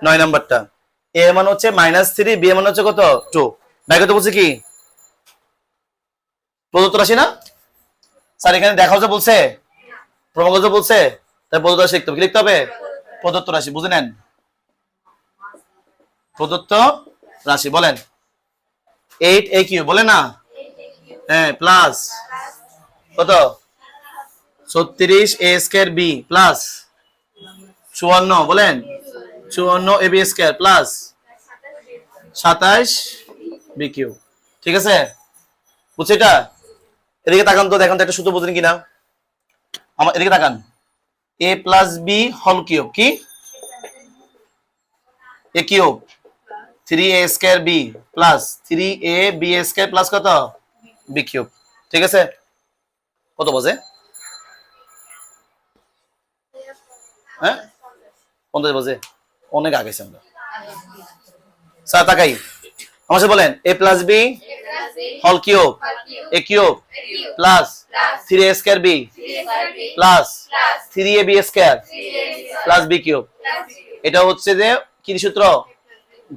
9 নাম্বারটা। এ এর মান হচ্ছে -3, বি এর মান হচ্ছে কত 2। ভাই কত বলছে কি প্রদত্ত রাশি না স্যার? এখানে দেখাও যে বলছে, প্রমাণ যে বলছে, তাই প্রদত্ত রাশি লিখতে হবে। কি লিখতে হবে? প্রদত্ত রাশি। বুঝে নেন, প্রদত্ত রাশি বলেন 8 a কিউ বলে না, হ্যাঁ, প্লাস কত 36 a স্কয়ার বি প্লাস 54 বলেন 54 ab square plus 27 B cube. ঠিক আছে, বুঝছো এটা? এদিকে তাকান তো, দেখেন তো একটা সূত্র বুঝেন কিনা। আমার এদিকে তাকান, a plus B whole cube কি a cube 3a square B plus 3a B square plus কত বি কিউব। ঠিক আছে, কত বাজে? হ্যাঁ 50 বাজে, অনেক আগেছে আমরা। স্যার তাকাই, আমার সাথে বলেন a plus B whole cube a cube plus 3a square B plus 3a B square plus B cube. এটা হচ্ছে যে কি সূত্র?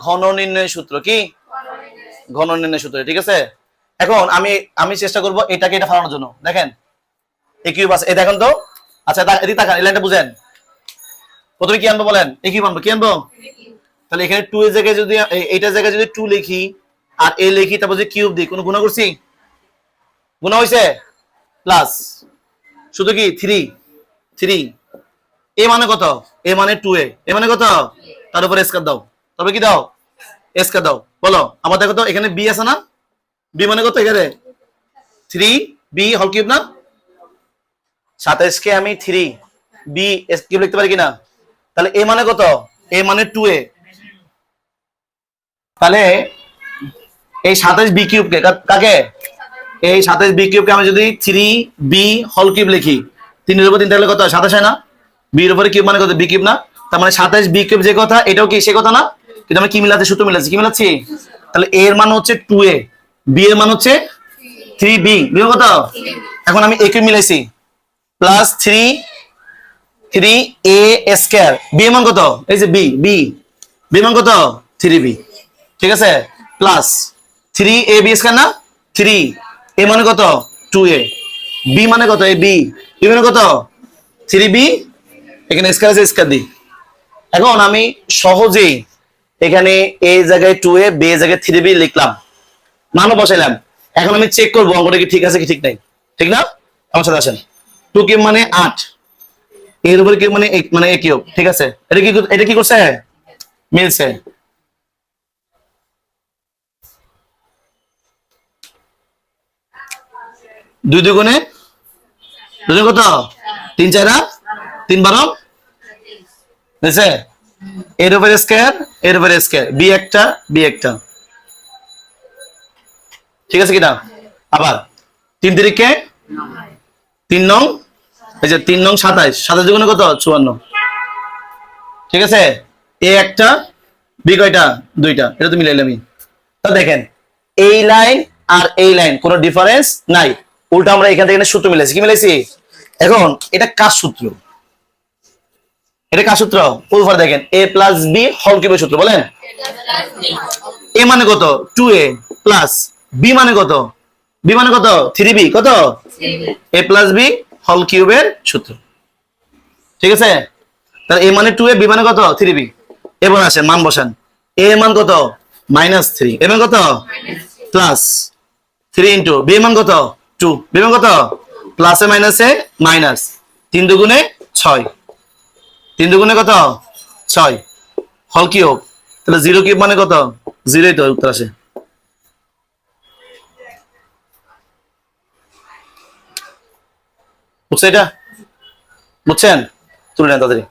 ঘন নির্ণয় সূত্র। কি ঘন নির্ণয় সূত্র? ঠিক আছে, এখন আমি চেষ্টা করব এটাকে এটা ফালানোর জন্য। দেখেন এ কিউব আছে, এই দেখেন তো। আচ্ছা এদিকে তাকান, এই লাইনটা বুঝেন। প্রথমে কি আনবো বলেন? এ কিউব আনবো। কি আনবো? তাহলে এখানে 2 এর জায়গায় যদি এইটার জায়গায় যদি 2 লিখি আর এ লিখি, তারপর যদি কিউব দিই, কোনো গুণা করছি? গুণা হইছে? প্লাস শুধু কি 3 এ মানে কত? এ মানে 2a, এ মানে কত? তার উপরে স্কয়ার দাও, তবে কি দাও? স্কয়ার দাও। বলো আমার দেখো তো, এখানে বি আছে না? বি মানে কত? এখানে 3b হোল কিউব না? 27 কে আমি 3b কিউব লিখতে পারি কিনা? তাহলে এ মানে কত? এ মানে 2a। তাহলে এই 27 বি কিউব কে কাকে? এই 27 বি কিউব কে আমি যদি 3b হোল কিউব লিখি, 3 এর উপর 3 থাকলে কত হয়? 27 হয় না? বি এর উপরে কিউব মানে কত? বি কিউব না? তার মানে 27 বি কিউব যে কথা, এটাও কি সে কথা না? কিন্তু আমি কি মিলাচ্ছি? সূত্র মিলাচ্ছি। কি মিলাচ্ছি? তাহলে এ এর মান হচ্ছে 2a, বি এর মান হচ্ছে 3b। বিয়োগ কত? এখন আমি এ কিউব মিলাইছি প্লাস 3a স্কয়ার, বি এর মান কত? এই যে বি বি বি মান কত? 3b। ঠিক আছে, প্লাস 3ab স্কয়ার না? 3 এ মানে কত? 2a। বি মানে কত? এ বি বি মানে কত? 3b। এখানে স্কয়ার আছে, স্কয়ার দিই। এখন আমি সহজেই এখানে এ জায়গায় 2a, বি এর জায়গায় 3b লিখলাম, মানও বসাইলাম। এখন আমি চেক করবো অঙ্কটা কি ঠিক আছে কি ঠিক নাই। ঠিক না? আমার সাথে আসেন। 2 কিউব মানে 8, এর উপরে কিউব মানে মানে a কিউব। ঠিক আছে, এটা কি করছে? মিলছে। দুই দুগুণে দুই কত? 3 4 3 12 বুঝছে? এর উপরে স্কয়ার, এর উপরে স্কয়ার, বি একটা বি একটা। ঠিক আছে কিনা? আবার 3 তিরিকে 3 নং, এই যে 3 নং 27, 27 দুগুণে কত? 54। ঠিক আছে, এ একটা বি কয়টা? দুইটা। এটা তো মিলাইলাম আমি। তো দেখেন এই লাইন আর এই লাইন কোনো ডিফারেন্স নাই, উল্টা আমরা এখান থেকে সূত্র মিলাইছি। কি মিলাইছি? এখন এটা কার সূত্র? এটা কার সূত্র? উপরে দেখেন এ প্লাস বি হোল কিউবের সূত্র। বলেন এ মানে কত? 2a প্লাস বি মানে কত? বি মানে কত? 3b। কত? এ প্লাস বি হোল কিউবের সূত্র। ঠিক আছে, তাহলে এ মানে 2a, বি মানে কত? 3b। এবার আসেন মান বসান। এ এর মান কত? -3, এর মান কত? প্লাস 3 ইন্টু বি এর মান কত? 2, বি এর মান কত? প্লাসে মাইনাসে মাইনাস, 3 দুগুণে 6, 3 দুগুণে কত? 6 হোল কিউব। তাহলে 0 কিউব মানে কত? 0ই তো উত্তর আসে। বুঝছো এটা? বুঝছেন? তুলে নেন তাড়াতাড়ি।